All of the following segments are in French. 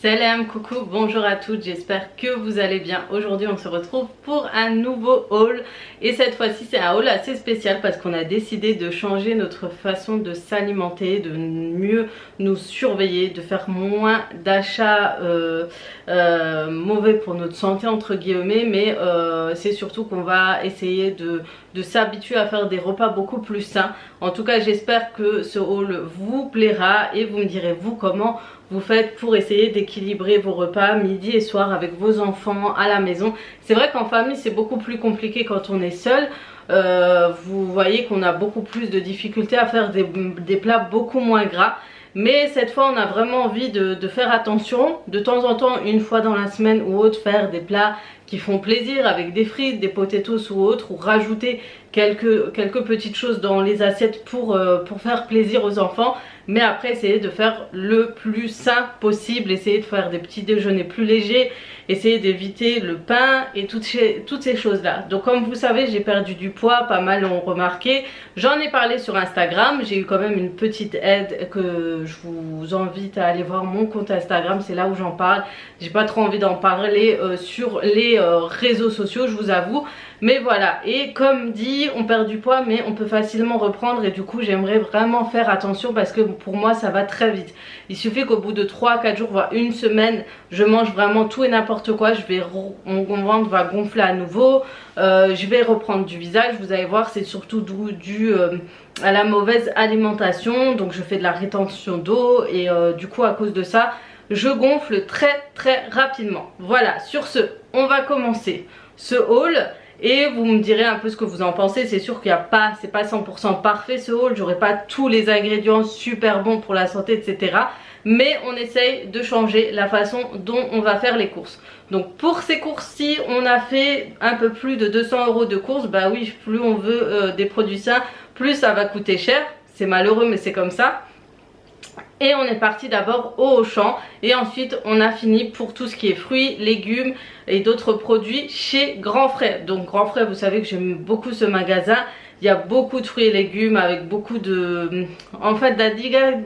Salam, coucou, bonjour à toutes, j'espère que vous allez bien. Aujourd'hui on se retrouve pour un nouveau haul et cette fois-ci c'est un haul assez spécial parce qu'on a décidé de changer notre façon de s'alimenter, de mieux nous surveiller, de faire moins d'achats mauvais pour notre santé entre guillemets, mais c'est surtout qu'on va essayer de s'habituer à faire des repas beaucoup plus sains. En tout cas j'espère que ce haul vous plaira et vous me direz vous comment vous faites pour essayer d'équilibrer vos repas midi et soir avec vos enfants à la maison. C'est vrai qu'en famille c'est beaucoup plus compliqué quand on est seul. Vous voyez qu'on a beaucoup plus de difficultés à faire des plats beaucoup moins gras. Mais cette fois on a vraiment envie de faire attention. De temps en temps, une fois dans la semaine ou autre, faire des plats qui font plaisir avec des frites, des potatoes ou autre, ou rajouter quelques petites choses dans les assiettes pour faire plaisir aux enfants. Mais après essayer de faire le plus sain possible, essayer de faire des petits déjeuners plus légers, essayer d'éviter le pain et toutes ces choses là. Donc comme vous savez j'ai perdu du poids, pas mal l'ont remarqué, j'en ai parlé sur Instagram, j'ai eu quand même une petite aide que je vous invite à aller voir mon compte Instagram, c'est là où j'en parle. J'ai pas trop envie d'en parler sur les réseaux sociaux, je vous avoue. Mais voilà, et comme dit, on perd du poids mais on peut facilement reprendre et du coup j'aimerais vraiment faire attention parce que pour moi ça va très vite. Il suffit qu'au bout de 3-4 jours, voire une semaine, je mange vraiment tout et n'importe quoi, mon ventre va gonfler à nouveau, je vais reprendre du visage, vous allez voir c'est surtout dû à la mauvaise alimentation, donc je fais de la rétention d'eau et du coup à cause de ça, je gonfle très rapidement. Voilà, sur ce, on va commencer ce haul. Et vous me direz un peu ce que vous en pensez. C'est sûr qu'il n'y a pas, c'est pas 100% parfait ce haul. J'aurai pas tous les ingrédients super bons pour la santé, etc. Mais on essaye de changer la façon dont on va faire les courses. Donc pour ces courses-ci, on a fait un peu plus de 200 € de courses. Bah oui, plus on veut des produits sains, plus ça va coûter cher. C'est malheureux mais c'est comme ça. Et on est parti d'abord au Auchan et ensuite on a fini pour tout ce qui est fruits, légumes et d'autres produits chez Grand Frais. Donc Grand Frais, vous savez que j'aime beaucoup ce magasin. Il y a beaucoup de fruits et légumes avec beaucoup de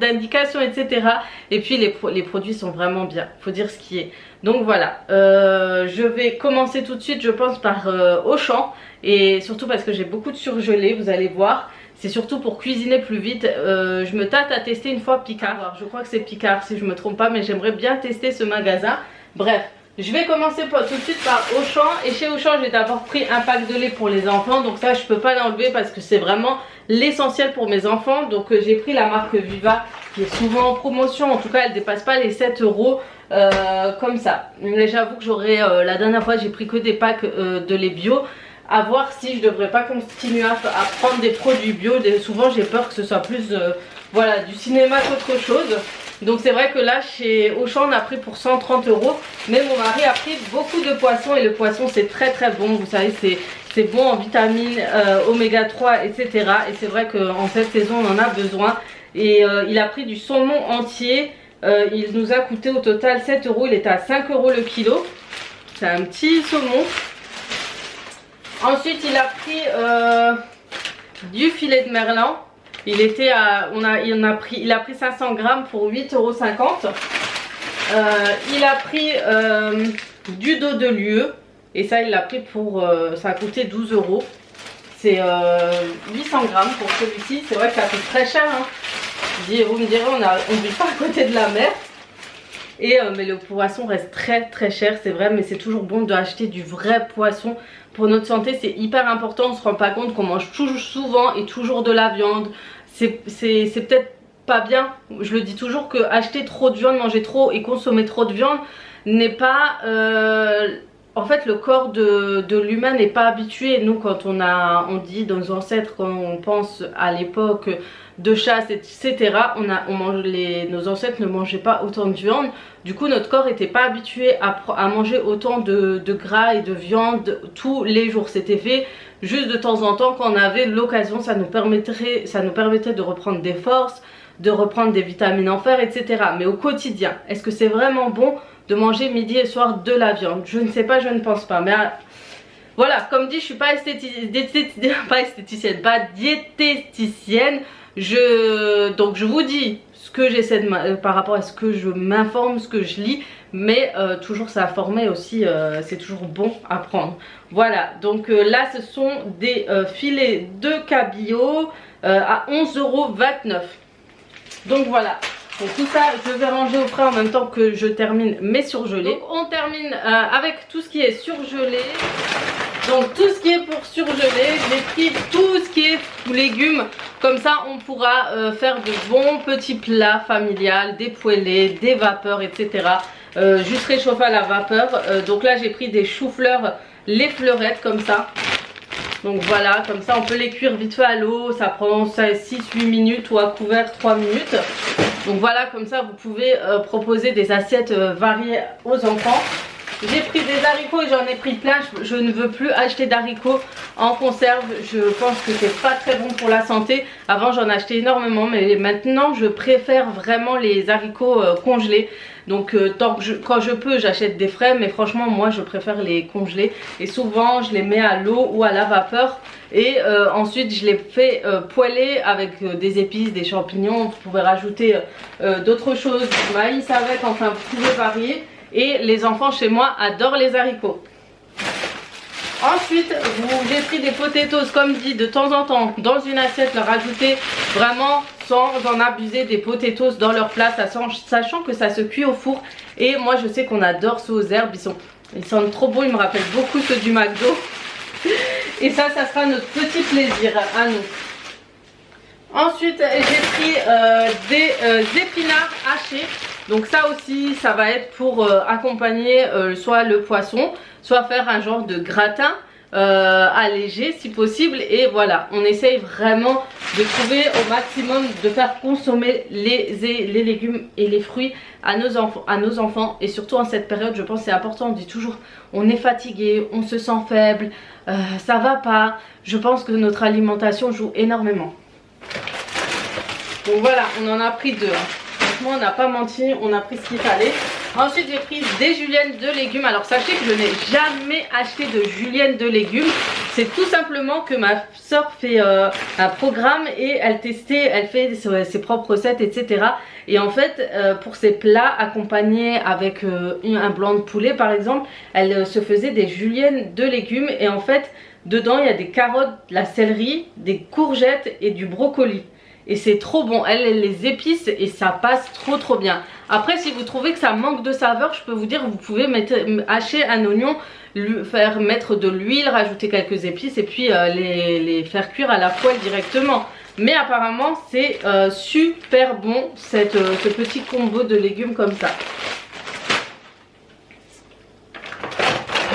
d'indications, etc. Et puis les produits sont vraiment bien, il faut dire ce qui est. Donc voilà, je vais commencer tout de suite je pense par Auchan. Et surtout parce que j'ai beaucoup de surgelés, vous allez voir. C'est surtout pour cuisiner plus vite. Je me tâte à tester une fois Picard. Alors, je crois que c'est Picard si je me trompe pas, mais j'aimerais bien tester ce magasin. Bref, je vais commencer tout de suite par Auchan. Et chez Auchan, j'ai d'abord pris un pack de lait pour les enfants. Donc ça, je peux pas l'enlever parce que c'est vraiment l'essentiel pour mes enfants. Donc j'ai pris la marque Viva qui est souvent en promotion. En tout cas, elle dépasse pas les 7 € comme ça. Mais j'avoue que la dernière fois, j'ai pris que des packs de lait bio. À voir si je devrais pas continuer à prendre des produits bio. Souvent j'ai peur que ce soit plus voilà, du cinéma qu'autre chose. Donc c'est vrai que là chez Auchan on a pris pour 130 €. Mais mon mari a pris beaucoup de poissons et le poisson c'est très bon. Vous savez c'est bon en vitamines, oméga 3, etc. Et c'est vrai qu'en cette saison on en a besoin. Et il a pris du saumon entier. Il nous a coûté au total 7 €. Il était à 5 € le kilo. C'est un petit saumon. Ensuite il a pris du filet de merlan. Il était à, il a pris 500 grammes pour 8,50 €. Il a pris du dos de lieu et ça il l'a pris pour, ça a coûté 12 €. C'est 800 grammes pour celui-ci. C'est vrai que ça coûte très cher hein. Vous me direz on ne vit pas à côté de la mer. Et mais le poisson reste très cher, c'est vrai, mais c'est toujours bon d'acheter du vrai poisson. Pour notre santé c'est hyper important, on se rend pas compte qu'on mange toujours souvent et toujours de la viande. C'est peut-être pas bien, je le dis toujours que acheter trop de viande, manger trop et consommer trop de viande n'est pas... En fait le corps de l'humain n'est pas habitué. Nous quand on dit dans nos ancêtres, quand on pense à l'époque de chasse etc, nos ancêtres ne mangeaient pas autant de viande. Du coup notre corps n'était pas habitué à manger autant de gras et de viande tous les jours. C'était fait juste de temps en temps quand on avait l'occasion. Ça nous permettrait de reprendre des forces, de reprendre des vitamines en fer, etc. Mais au quotidien, est-ce que c'est vraiment bon de manger midi et soir de la viande? Je ne sais pas, je ne pense pas. Mais voilà, comme dit, je suis pas diététicienne. Donc je vous dis ce que j'essaie de par rapport à ce que je m'informe, ce que je lis, mais toujours ça a formé aussi, c'est toujours bon à prendre. Voilà, donc là ce sont des filets de cabillaud à 11,29 €. Donc voilà. Donc tout ça je vais ranger au frais en même temps que je termine mes surgelés. Donc on termine avec tout ce qui est surgelé. Donc tout ce qui est pour surgeler, j'ai pris tout ce qui est légumes. Comme ça on pourra faire de bons petits plats familiales, des poêlés, des vapeurs, etc. Juste réchauffer à la vapeur. Donc là j'ai pris des choux-fleurs, les fleurettes comme ça. Donc voilà, comme ça on peut les cuire vite fait à l'eau, ça prend 6-8 minutes ou à couvert 3 minutes. Donc voilà, comme ça vous pouvez proposer des assiettes variées aux enfants. J'ai pris des haricots et j'en ai pris plein, je ne veux plus acheter d'haricots en conserve, je pense que c'est pas très bon pour la santé. Avant j'en achetais énormément mais maintenant je préfère vraiment les haricots congelés. Donc quand je peux j'achète des frais, mais franchement moi je préfère les congeler. Et souvent je les mets à l'eau ou à la vapeur. Et ensuite je les fais poêler avec des épices, des champignons. Vous pouvez rajouter d'autres choses, du maïs avec, enfin vous pouvez varier. Et les enfants chez moi adorent les haricots. Ensuite j'ai pris des potatoes comme dit de temps en temps dans une assiette, leur rajouter vraiment sans en abuser des potatoes dans leur plat, sachant que ça se cuit au four. Et moi je sais qu'on adore ceux aux herbes, ils sont trop beaux, ils me rappellent beaucoup ceux du McDo. Et ça sera notre petit plaisir à nous. Ensuite j'ai pris des épinards hachés. Donc ça aussi ça va être pour accompagner soit le poisson, soit faire un genre de gratin allégé si possible. Et voilà, on essaye vraiment de trouver au maximum de faire consommer les légumes et les fruits à nos enfants. Et surtout en cette période je pense c'est important, on dit toujours on est fatigué, on se sent faible, ça va pas. Je pense que notre alimentation joue énormément. Donc voilà, on en a pris deux hein. On n'a pas menti, on a pris ce qu'il fallait. Ensuite j'ai pris des juliennes de légumes. Alors sachez que je n'ai jamais acheté de juliennes de légumes. C'est tout simplement que ma soeur fait un programme et elle fait ses propres recettes, etc. Et en fait pour ses plats accompagnés avec un blanc de poulet par exemple, elle se faisait des juliennes de légumes. Et en fait dedans il y a des carottes, de la céleri, des courgettes et du brocoli. Et c'est trop bon, elle les épice et ça passe trop bien. Après si vous trouvez que ça manque de saveur, je peux vous dire vous pouvez hacher un oignon, faire mettre de l'huile, rajouter quelques épices et puis les faire cuire à la poêle directement. Mais apparemment c'est super bon ce petit combo de légumes comme ça.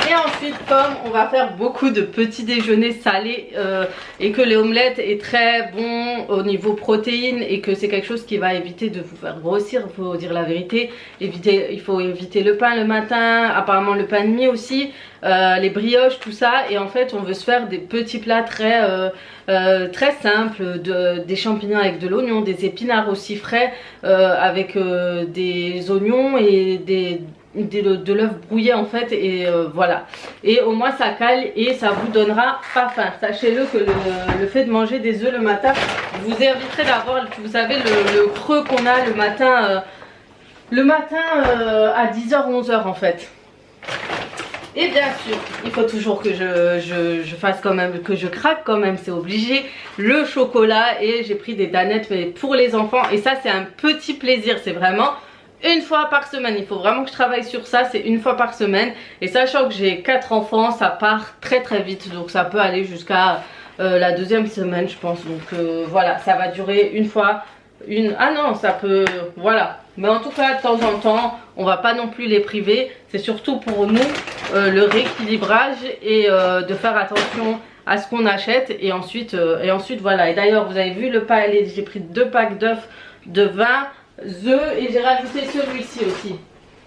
Et ensuite comme on va faire beaucoup de petits déjeuners salés et que les omelettes est très bon au niveau protéines et que c'est quelque chose qui va éviter de vous faire grossir, il faut dire la vérité. Il faut éviter le pain le matin, apparemment le pain de mie aussi, les brioches, tout ça. Et en fait on veut se faire des petits plats très simples, des champignons avec de l'oignon, des épinards aussi frais avec des oignons et de l'œuf brouillé en fait. Et voilà, et au moins ça cale et ça vous donnera pas faim. Sachez-le que le fait de manger des œufs le matin vous éviterait d'avoir, vous savez, le creux qu'on a le matin à 10h 11h en fait. Et bien sûr il faut toujours que je fasse quand même, que je craque quand même, c'est obligé, le chocolat. Et j'ai pris des danettes mais pour les enfants. Et ça c'est un petit plaisir, c'est vraiment une fois par semaine. Il faut vraiment que je travaille sur ça, c'est une fois par semaine. Et sachant que j'ai 4 enfants, ça part très vite. Donc ça peut aller jusqu'à la deuxième semaine je pense. Donc voilà, ça va durer une fois, ah non ça peut, voilà. Mais en tout cas de temps en temps, on va pas non plus les priver. C'est surtout pour nous le rééquilibrage et de faire attention à ce qu'on achète. Et ensuite voilà. Et d'ailleurs vous avez vu le pain, j'ai pris 2 packs d'œufs, de 20 œufs et j'ai rajouté celui-ci aussi.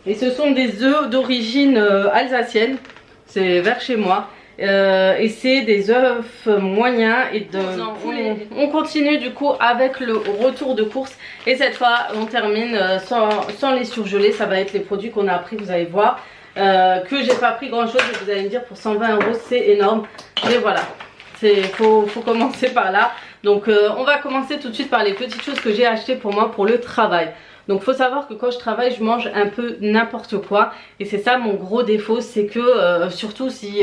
Et ce sont des œufs d'origine alsacienne, c'est vers chez moi. Et c'est des œufs moyens et de poulet. On continue du coup avec le retour de course. Et cette fois on termine sans les surgelés. Ça va être les produits qu'on a pris, vous allez voir. Que j'ai pas pris grand chose et vous allez me dire pour 120 € c'est énorme. Mais voilà, faut commencer par là. Donc on va commencer tout de suite par les petites choses que j'ai achetées pour moi pour le travail. Donc faut savoir que quand je travaille je mange un peu n'importe quoi et c'est ça mon gros défaut, c'est que surtout si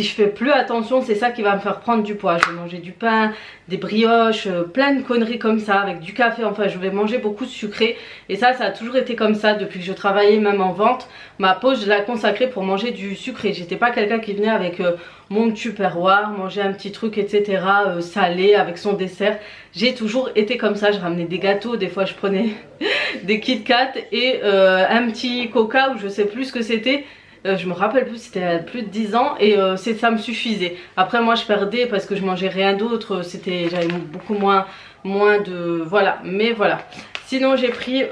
je fais plus attention, c'est ça qui va me faire prendre du poids. Je vais manger du pain, des brioches, plein de conneries comme ça avec du café, enfin je vais manger beaucoup de sucré et ça a toujours été comme ça depuis que je travaillais même en vente. Ma pause je la consacrais pour manger du sucré, j'étais pas quelqu'un qui venait avec mon tupperware, manger un petit truc etc salé avec son dessert. J'ai toujours été comme ça, je ramenais des gâteaux, des fois je prenais des Kit Kat et un petit coca ou je sais plus ce que c'était. Je me rappelle plus, c'était plus de 10 ans et ça me suffisait. Après moi je perdais parce que je mangeais rien d'autre, j'avais beaucoup moins de... Voilà, mais voilà. Sinon j'ai pris,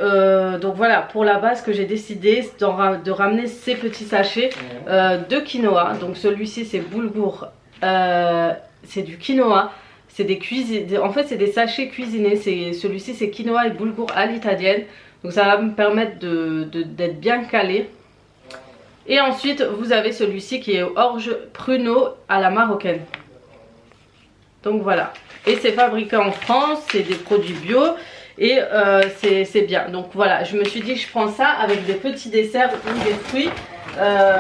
donc voilà, pour la base que j'ai décidé de ramener ces petits sachets de quinoa. Donc celui-ci c'est boulgour, c'est du quinoa. C'est des en fait c'est des sachets cuisinés. Celui-ci c'est quinoa et boulgour à l'italienne. Donc ça va me permettre d'être bien calé. Et ensuite vous avez celui-ci qui est orge pruneau à la marocaine. Donc voilà. Et c'est fabriqué en France, c'est des produits bio. Et c'est bien. Donc voilà, je me suis dit je prends ça avec des petits desserts ou des fruits.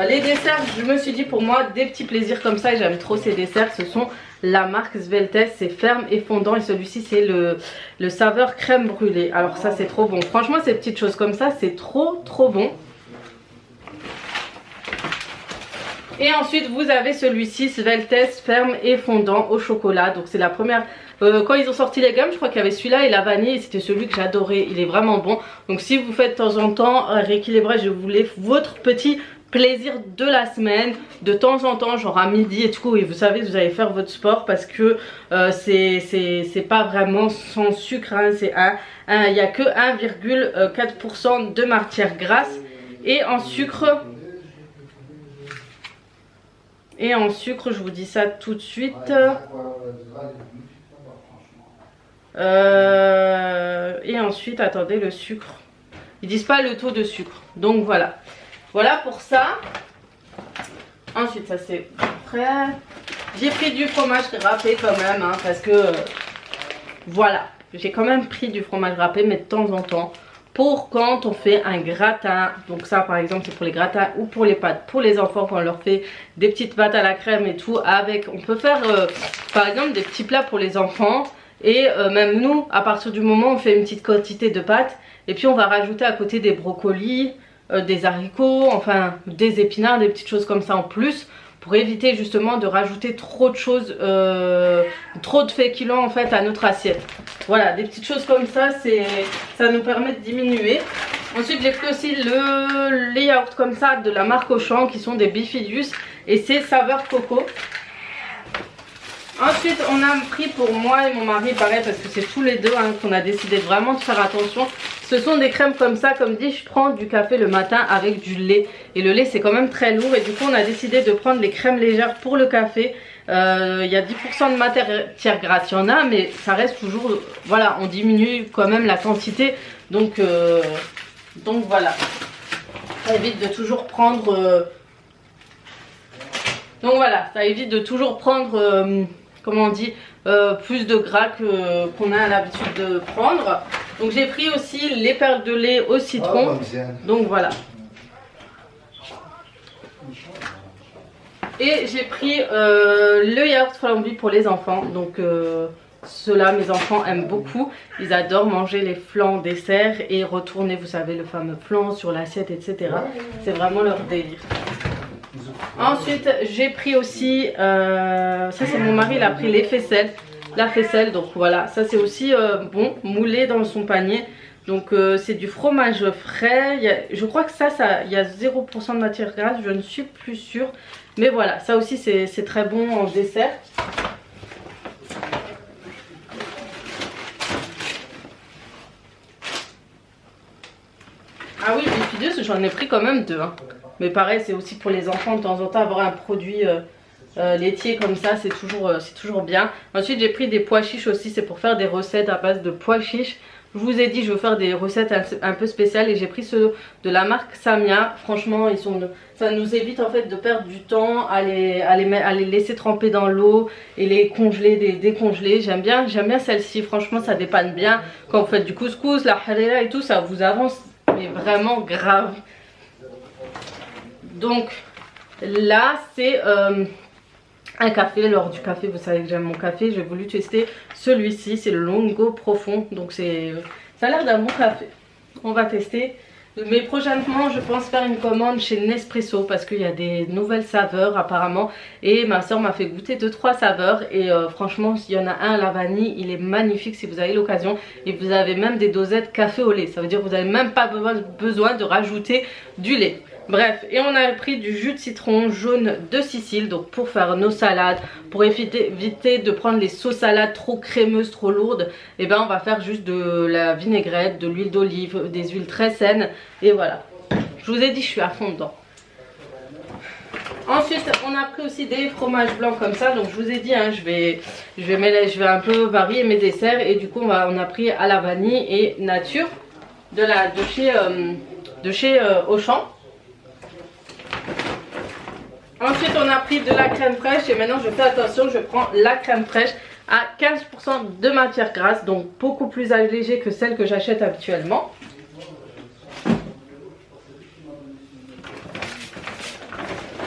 Les desserts, je me suis dit pour moi des petits plaisirs comme ça et j'aime trop ces desserts. Ce sont la marque Sveltes, c'est ferme et fondant et celui-ci c'est le saveur crème brûlée. Alors ça c'est trop bon, franchement ces petites choses comme ça c'est trop bon. Et ensuite vous avez celui-ci Sveltes ferme et fondant au chocolat. Donc c'est la première, quand ils ont sorti les gammes je crois qu'il y avait celui-là et la vanille et c'était celui que j'adorais, il est vraiment bon. Donc si vous faites de temps en temps rééquilibrage, je voulais votre petit plaisir de la semaine, de temps en temps genre à midi et tout, et vous savez vous allez faire votre sport parce que c'est pas vraiment sans sucre hein, il n'y a que 1,4% de matière grasse et en sucre je vous dis ça tout de suite. Et ensuite attendez, le sucre, ils disent pas le taux de sucre, donc voilà. Voilà pour ça. Ensuite ça c'est prêt. J'ai pris du fromage râpé quand même hein, parce que voilà, j'ai quand même pris du fromage râpé mais de temps en temps pour quand on fait un gratin. Donc ça par exemple c'est pour les gratins ou pour les pâtes pour les enfants, quand on leur fait des petites pâtes à la crème et tout avec, on peut faire par exemple des petits plats pour les enfants. Et même nous à partir du moment où on fait une petite quantité de pâtes et puis on va rajouter à côté des brocolis, des haricots, enfin des épinards, des petites choses comme ça en plus pour éviter justement de rajouter trop de choses, trop de féculents en fait à notre assiette. Voilà, des petites choses comme ça, ça nous permet de diminuer. Ensuite j'ai pris aussi les yaourts comme ça de la marque Auchan qui sont des Bifidius et c'est saveur coco. Ensuite on a pris pour moi et mon mari pareil parce que c'est tous les deux hein, qu'on a décidé vraiment de faire attention. Ce sont des crèmes comme ça, comme dit je prends du café le matin avec du lait. Et le lait c'est quand même très lourd et du coup on a décidé de prendre les crèmes légères pour le café. Il y a 10% de matière grasse, il y en a mais ça reste toujours, voilà on diminue quand même la quantité. Donc voilà, ça évite de toujours prendre... Donc voilà, ça évite de toujours prendre... comment on dit, plus de gras qu'on a l'habitude de prendre. Donc j'ai pris aussi les perles de lait au citron. Donc voilà. Et j'ai pris le yaourt flambé pour les enfants. Donc ceux-là mes enfants aiment beaucoup. Ils adorent manger les flancs en dessert et retourner, vous savez, le fameux flan sur l'assiette, etc. C'est vraiment leur délire. Ensuite j'ai pris aussi, ça c'est mon mari, il a pris les faisselles, la faisselle, donc voilà, ça c'est aussi bon, moulé dans son panier. Donc c'est du fromage frais, je crois que ça il y a 0% de matière grasse, je ne suis plus sûre. Mais voilà, ça aussi c'est très bon en dessert. Ah oui, Bifidius, j'en ai pris quand même deux hein. Mais pareil, c'est aussi pour les enfants de temps en temps, avoir un produit laitier comme ça, c'est toujours bien. Ensuite j'ai pris des pois chiches aussi, c'est pour faire des recettes à base de pois chiches. Je Je vous ai dit je veux faire des recettes un peu spéciales et j'ai pris ceux de la marque Samia. Franchement ça nous évite en fait de perdre du temps à les laisser tremper dans l'eau et les congeler, décongeler. J'aime bien celle-ci, franchement ça dépanne bien. Quand vous faites du couscous, la harira et tout, ça vous avance mais vraiment grave. Donc là c'est un café. Lors du café, vous savez que j'aime mon café, j'ai voulu tester celui-ci, c'est le Longo Profond, donc ça a l'air d'un bon café. On va tester, mais prochainement je pense faire une commande chez Nespresso parce qu'il y a des nouvelles saveurs apparemment et ma soeur m'a fait goûter 2-3 saveurs et franchement s'il y en a un à la vanille, il est magnifique si vous avez l'occasion, et vous avez même des dosettes café au lait, ça veut dire que vous n'avez même pas besoin de rajouter du lait. Bref, et on a pris du jus de citron jaune de Sicile, donc pour faire nos salades, pour éviter de prendre les sauces salades trop crémeuses, trop lourdes, et ben on va faire juste de la vinaigrette, de l'huile d'olive, des huiles très saines, et voilà. Je vous ai dit, je suis à fond dedans. Ensuite, on a pris aussi des fromages blancs comme ça, donc je vous ai dit, hein, je vais un peu varier mes desserts, et du coup on a pris à la vanille et nature de chez Auchan. Ensuite on a pris de la crème fraîche et maintenant je fais attention, je prends la crème fraîche à 15% de matière grasse, donc beaucoup plus allégée que celle que j'achète habituellement.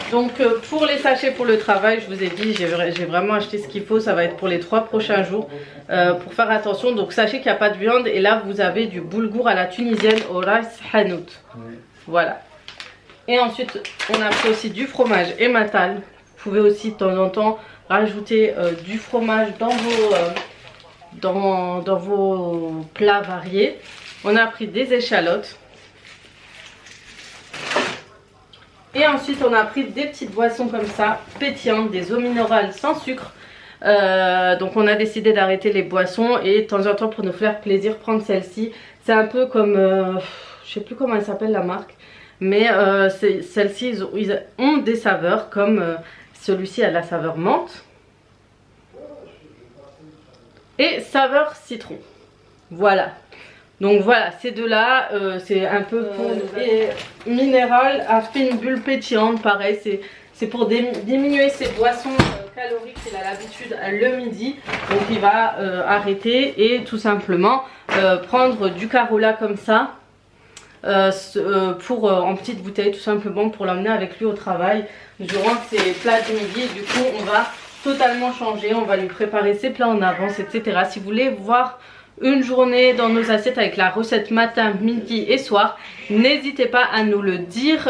Donc pour les sachets pour le travail, je vous ai dit, j'ai vraiment acheté ce qu'il faut, ça va être pour les 3 prochains jours pour faire attention. Donc sachez qu'il n'y a pas de viande et là vous avez du boulgour à la tunisienne au rice hanout. Voilà. Et ensuite on a pris aussi du fromage emmental. Vous pouvez aussi de temps en temps rajouter du fromage dans vos plats variés. On a pris des échalotes. Et ensuite on a pris des petites boissons comme ça, pétillantes, des eaux minérales sans sucre. Donc on a décidé d'arrêter les boissons et de temps en temps pour nous faire plaisir prendre celle-ci. C'est un peu comme, je sais plus comment elle s'appelle la marque. Mais celles-ci ils ont des saveurs comme celui-ci a la saveur menthe. Et saveur citron. Voilà. Donc voilà, ces deux-là, c'est un peu pour et minéral a fait une bulle pétillante, pareil, c'est pour diminuer ses boissons caloriques qu'il a l'habitude le midi. Donc il va arrêter et tout simplement prendre du Carola comme ça, en petite bouteille tout simplement pour l'emmener avec lui au travail durant ses plats du midi. Et du coup on va totalement changer, on va lui préparer ses plats en avance, etc. Si vous voulez voir une journée dans nos assiettes avec la recette matin, midi et soir, n'hésitez pas à nous le dire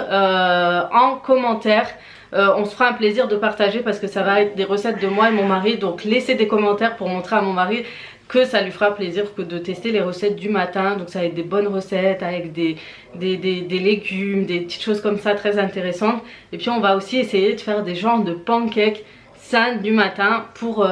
en commentaire. On se fera un plaisir de partager parce que ça va être des recettes de moi et mon mari, donc laissez des commentaires pour montrer à mon mari que ça lui fera plaisir que de tester les recettes du matin. Donc ça va être des bonnes recettes avec des légumes, des petites choses comme ça très intéressantes. Et puis on va aussi essayer de faire des genres de pancakes du matin pour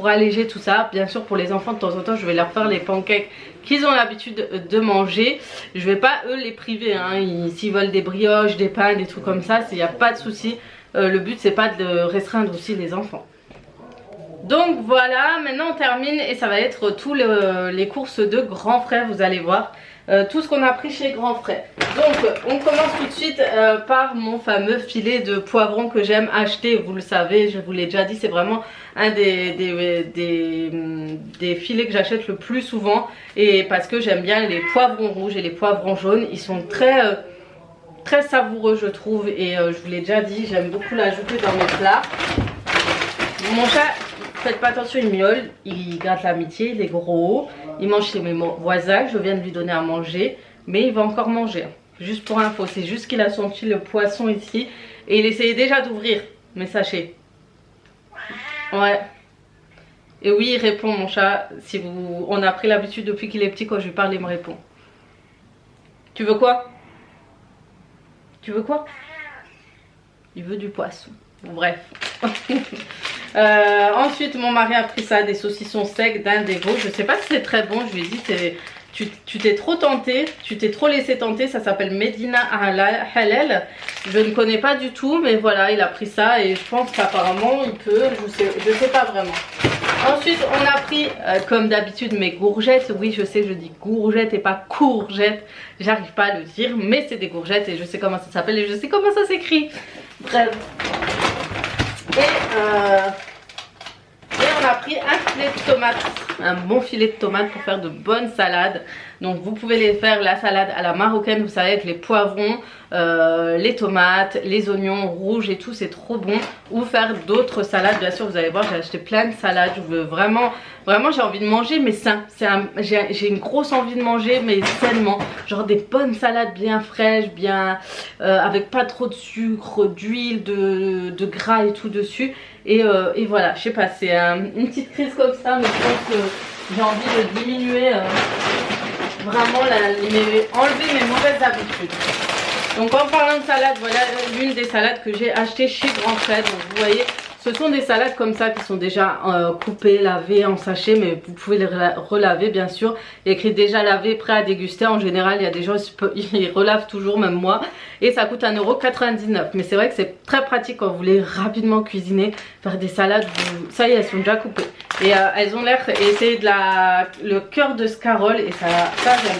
alléger tout ça. Bien sûr pour les enfants de temps en temps je vais leur faire les pancakes qu'ils ont l'habitude de manger. Je vais pas eux les priver hein. S'ils veulent des brioches, des pains, des trucs comme ça, il n'y a pas de souci. Le but c'est pas de restreindre aussi les enfants. Donc voilà, maintenant on termine et ça va être tous les courses de grand frère, vous allez voir. Tout ce qu'on a pris chez Grand Frère. Donc on commence tout de suite par mon fameux filet de poivron que j'aime acheter. Vous le savez, je vous l'ai déjà dit, c'est vraiment un des filets que j'achète le plus souvent. Et parce que j'aime bien les poivrons rouges et les poivrons jaunes. Ils sont très savoureux je trouve. Et je vous l'ai déjà dit, j'aime beaucoup l'ajouter dans mes plats. Mon chat, faites pas attention, il miaule, il gratte l'amitié, il est gros. Il mange chez mes voisins, je viens de lui donner à manger. Mais il va encore manger, juste pour info. C'est juste qu'il a senti le poisson ici. Et il essayait déjà d'ouvrir, mais sachez. Ouais. Et oui, il répond mon chat. On a pris l'habitude depuis qu'il est petit, quand je lui parle, il me répond. Tu veux quoi? Tu veux quoi? Il veut du poisson. Bref. Ensuite mon mari a pris ça, des saucissons secs d'Indego. Je sais pas si c'est très bon, je lui ai dit tu t'es trop tenté, tu t'es trop laissé tenter. Ça s'appelle Medina Halal. Je ne connais pas du tout, mais voilà, il a pris ça et je pense qu'apparemment il peut, je sais pas vraiment. Ensuite on a pris comme d'habitude mes courgettes. Oui je sais, je dis courgettes et pas courgettes, j'arrive pas à le dire, mais c'est des courgettes et je sais comment ça s'appelle et je sais comment ça s'écrit. Bref. Et on a pris un filet de tomates, un bon filet de tomates pour faire de bonnes salades. Donc vous pouvez les faire la salade à la marocaine, vous savez, avec les poivrons, les tomates, les oignons rouges et tout, c'est trop bon. Ou faire d'autres salades, bien sûr vous allez voir, j'ai acheté plein de salades. Je veux vraiment j'ai envie de manger mais sain. J'ai une grosse envie de manger mais sainement. Genre des bonnes salades bien fraîches, bien avec pas trop de sucre, d'huile, de gras et tout dessus. Et voilà, je sais pas, c'est une petite crise comme ça, mais je pense que j'ai envie de diminuer vraiment enlever mes mauvaises habitudes. Donc en parlant de salade, voilà l'une des salades que j'ai achetées chez Grand Frais. Donc vous voyez, ce sont des salades comme ça qui sont déjà coupées, lavées en sachet, mais vous pouvez les relaver bien sûr. Il y a écrit déjà lavé, prêt à déguster. En général, il y a des gens ils relavent toujours, même moi. Et ça coûte 1,99 €. Mais c'est vrai que c'est très pratique quand vous voulez rapidement cuisiner, faire des salades. Ça y est, elles sont déjà coupées. Et elles ont l'air, et c'est le cœur de scarole. Et ça j'aime.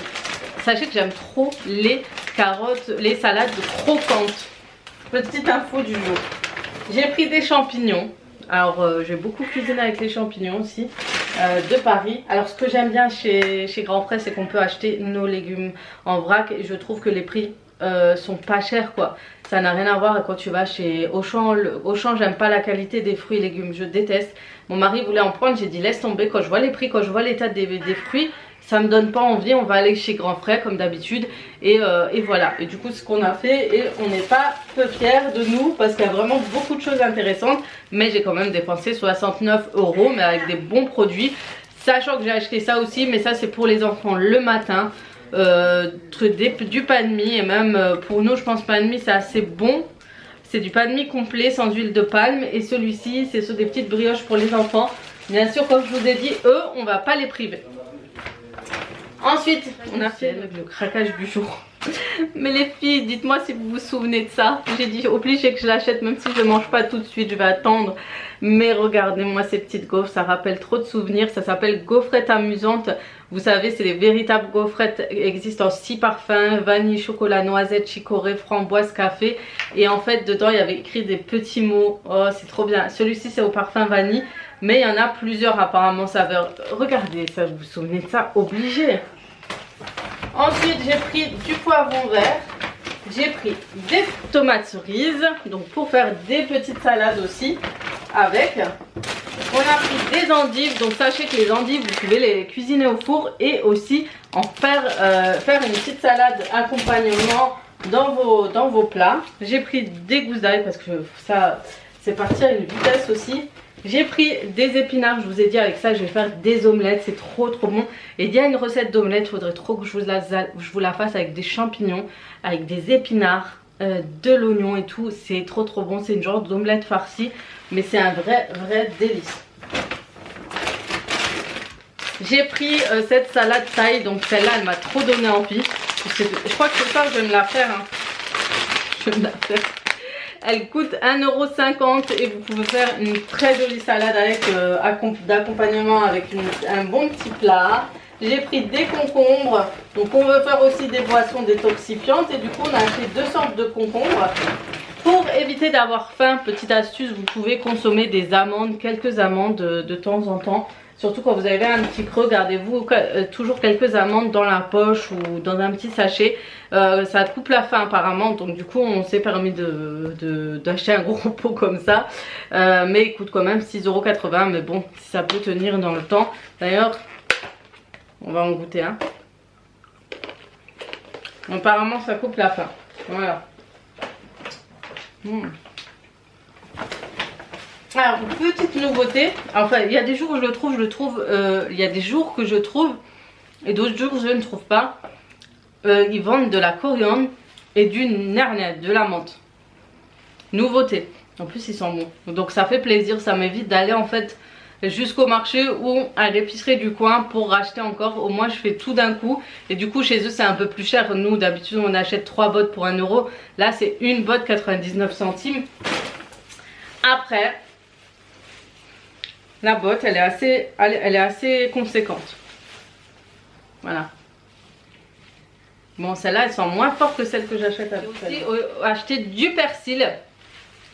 Sachez que j'aime trop les carottes, les salades croquantes. Petite info du jour. J'ai pris des champignons. Alors j'ai beaucoup cuisiné avec les champignons aussi de Paris. Alors ce que j'aime bien chez Grand Frais, c'est qu'on peut acheter nos légumes en vrac. Et je trouve que les prix sont pas chers quoi. Ça n'a rien à voir quand tu vas chez Auchan. Auchan, j'aime pas la qualité des fruits et légumes, je déteste. Mon mari voulait en prendre, j'ai dit laisse tomber. Quand je vois les prix, quand je vois l'état des fruits, ça me donne pas envie. On va aller chez Grand Frais comme d'habitude. Et voilà. Et du coup ce qu'on a fait, et on n'est pas peu fiers de nous parce qu'il y a vraiment beaucoup de choses intéressantes. Mais j'ai quand même dépensé 69 €, mais avec des bons produits. Sachant que j'ai acheté ça aussi, mais ça c'est pour les enfants le matin. Du pain de mie, et même pour nous je pense pain de mie c'est assez bon. C'est du pain de mie complet sans huile de palme. Et celui-ci c'est sur des petites brioches pour les enfants. Bien sûr comme je vous ai dit, eux on va pas les priver. Ensuite on a fait le craquage du jour. Mais les filles, dites-moi si vous vous souvenez de ça. J'ai dit obligé que je l'achète même si je ne mange pas tout de suite, je vais attendre. Mais regardez-moi ces petites gaufres, ça rappelle trop de souvenirs. Ça s'appelle gaufrettes amusantes. Vous savez, c'est les véritables gaufrettes, existent en 6 parfums: vanille, chocolat, noisette, chicorée, framboise, café. Et en fait dedans il y avait écrit des petits mots. Oh c'est trop bien. Celui-ci c'est au parfum vanille, mais il y en a plusieurs apparemment saveurs. Regardez ça, vous vous souvenez de ça, obligé. Ensuite j'ai pris du poivron vert, j'ai pris des tomates cerises, donc pour faire des petites salades aussi avec. On a pris des endives, donc sachez que les endives vous pouvez les cuisiner au four et aussi en faire une petite salade accompagnement dans vos plats. J'ai pris des gousses d'ail parce que ça c'est parti à une vitesse aussi. J'ai pris des épinards, je vous ai dit avec ça je vais faire des omelettes, c'est trop bon. Et il y a une recette d'omelette, il faudrait trop que je vous la fasse avec des champignons, avec des épinards, de l'oignon et tout. C'est trop bon, c'est une genre d'omelette farcie, mais c'est un vrai délice. J'ai pris cette salade thaï, donc celle-là elle m'a trop donné envie. Je crois que ce soir je vais me la faire. Je vais me la faire. Elle coûte 1,50 € et vous pouvez faire une très jolie salade avec d'accompagnement avec un bon petit plat. J'ai pris des concombres, donc on veut faire aussi des boissons détoxifiantes et du coup on a acheté 2 sortes de concombres. Pour éviter d'avoir faim, petite astuce, vous pouvez consommer des amandes, quelques amandes de temps en temps. Surtout quand vous avez un petit creux, gardez-vous toujours quelques amandes dans la poche ou dans un petit sachet. Ça coupe la faim apparemment, donc du coup on s'est permis d'acheter un gros pot comme ça. Mais il coûte quand même 6,80 €, mais bon, si ça peut tenir dans le temps. D'ailleurs, on va en goûter un. Apparemment ça coupe la faim, voilà. Alors petite nouveauté, enfin il y a des jours où je le trouve, il y a des jours que je trouve et d'autres jours je ne trouve pas. Ils vendent de la coriandre et du nardin, de la menthe. Nouveauté, en plus ils sont bons, donc ça fait plaisir, ça m'évite d'aller en fait jusqu'au marché ou à l'épicerie du coin pour racheter encore. Au moins je fais tout d'un coup et du coup chez eux c'est un peu plus cher. Nous d'habitude on achète 3 bottes pour 1 €, là c'est une botte 99 centimes. Après La botte, elle est assez conséquente. Voilà. Bon, celle-là, elle sent moins fort que celle que j'achète à J'ai aussi acheté du persil.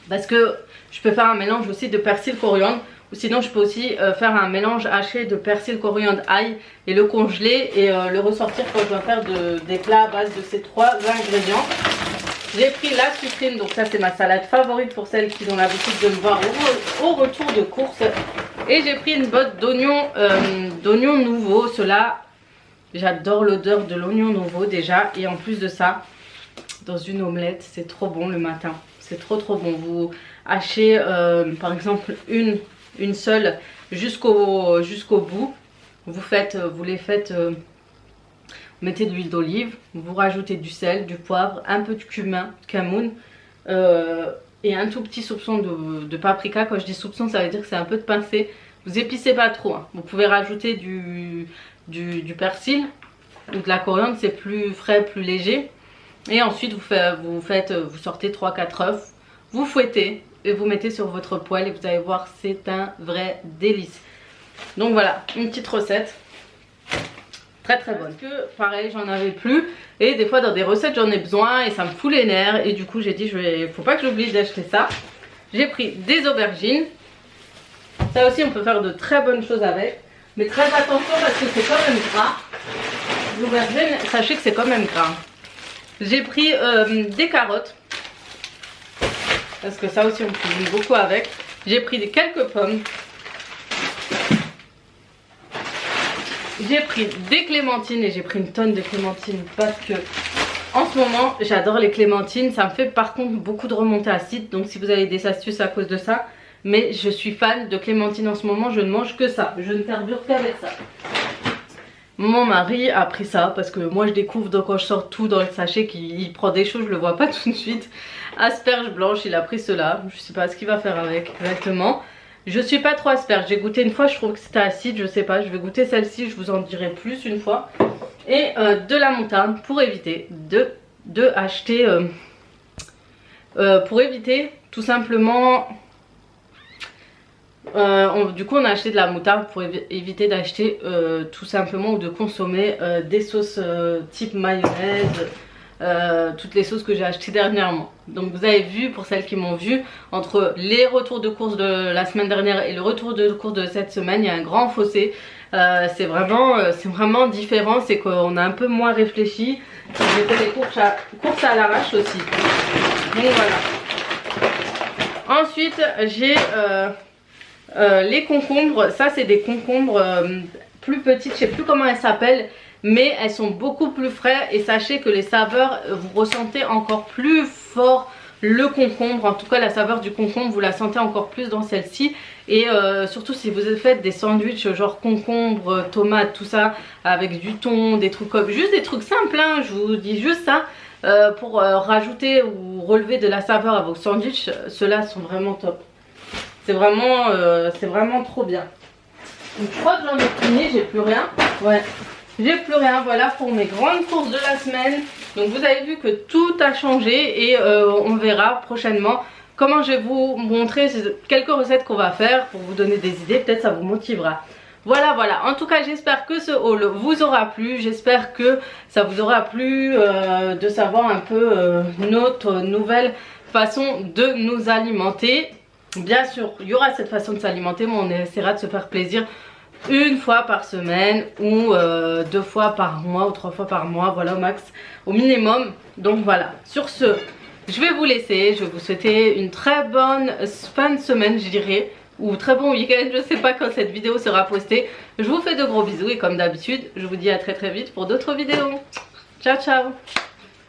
Parce que je peux faire un mélange aussi de persil coriandre. Ou sinon, je peux aussi faire un mélange haché de persil coriandre ail. Et le congeler et le ressortir quand je dois faire des plats à base de ces 3 ingrédients. J'ai pris la sucrine. Donc ça, c'est ma salade favorite pour celles qui ont l'habitude de me voir au retour de course. Et j'ai pris une botte d'oignons nouveaux. Ceux-là, j'adore l'odeur de l'oignon nouveau déjà. Et en plus de ça, dans une omelette, c'est trop bon le matin. C'est trop bon. Vous hachez par exemple une seule jusqu'au bout. Vous les faites, vous mettez de l'huile d'olive, vous rajoutez du sel, du poivre, un peu de cumin, camoun et un tout petit soupçon de paprika. Quand je dis soupçon, ça veut dire que c'est un peu de pincé. Vous épicez pas trop, hein. Vous pouvez rajouter du persil ou de la coriandre, c'est plus frais, plus léger. Et ensuite vous sortez 3-4 œufs, vous fouettez et vous mettez sur votre poêle et vous allez voir, c'est un vrai délice. Donc voilà, une petite recette très bonne. Parce que pareil, j'en avais plus et des fois dans des recettes j'en ai besoin et ça me fout les nerfs. Et du coup j'ai dit, faut pas que j'oublie d'acheter ça. J'ai pris des aubergines. Ça aussi on peut faire de très bonnes choses avec. Mais très attention parce que c'est quand même gras. L'aubergine, sachez que c'est quand même gras. J'ai pris des carottes. Parce que ça aussi on cuisine beaucoup avec. J'ai pris quelques pommes. J'ai pris des clémentines et j'ai pris une tonne de clémentines parce que en ce moment j'adore les clémentines. Ça me fait par contre beaucoup de remontées acides. Donc si vous avez des astuces à cause de ça. Mais je suis fan de clémentines en ce moment. Je ne mange que ça. Je ne carbure qu'avec ça. Mon mari a pris ça parce que moi je découvre, donc quand je sors tout dans le sachet qu'il prend des choses, je le vois pas tout de suite. Asperges blanches, il a pris cela. Je sais pas ce qu'il va faire avec exactement. Je suis pas trop asperge. J'ai goûté une fois, je trouve que c'était acide, je sais pas. Je vais goûter celle-ci, je vous en dirai plus une fois. Et de la moutarde pour éviter de acheter. Pour éviter tout simplement. Du coup on a acheté de la moutarde pour éviter d'acheter tout simplement ou de consommer des sauces type mayonnaise, toutes les sauces que j'ai achetées dernièrement. Donc vous avez vu, pour celles qui m'ont vu, entre les retours de course de la semaine dernière et le retour de course de cette semaine, il y a un grand fossé. C'est vraiment différent, c'est qu'on a un peu moins réfléchi. J'ai fait des courses à l'arrache aussi. Donc voilà. Ensuite j'ai les concombres. Ça c'est des concombres plus petites, je sais plus comment elles s'appellent, mais elles sont beaucoup plus frais et sachez que les saveurs, vous ressentez encore plus fort le concombre. En tout cas la saveur du concombre vous la sentez encore plus dans celle-ci. Et surtout si vous faites des sandwichs genre concombre, tomate, tout ça, avec du thon, des trucs comme, juste des trucs simples hein, je vous dis juste ça, pour rajouter ou relever de la saveur à vos sandwichs, ceux-là sont vraiment top. C'est vraiment trop bien. Donc, je crois que j'en ai fini, j'ai plus rien. Ouais, j'ai plus rien. Voilà pour mes grandes courses de la semaine. Donc vous avez vu que tout a changé et on verra prochainement comment je vais vous montrer quelques recettes qu'on va faire pour vous donner des idées. Peut-être ça vous motivera. Voilà. En tout cas j'espère que ce haul vous aura plu. J'espère que ça vous aura plu de savoir un peu notre nouvelle façon de nous alimenter. Bien sûr, il y aura cette façon de s'alimenter, mais on essaiera de se faire plaisir une fois par semaine ou 2 fois par mois ou 3 fois par mois, voilà au max, au minimum. Donc voilà, sur ce, je vais vous laisser. Je vais vous souhaiter une très bonne fin de semaine, je dirais, ou très bon week-end, je sais pas quand cette vidéo sera postée. Je vous fais de gros bisous et comme d'habitude, je vous dis à très vite pour d'autres vidéos. Ciao ciao.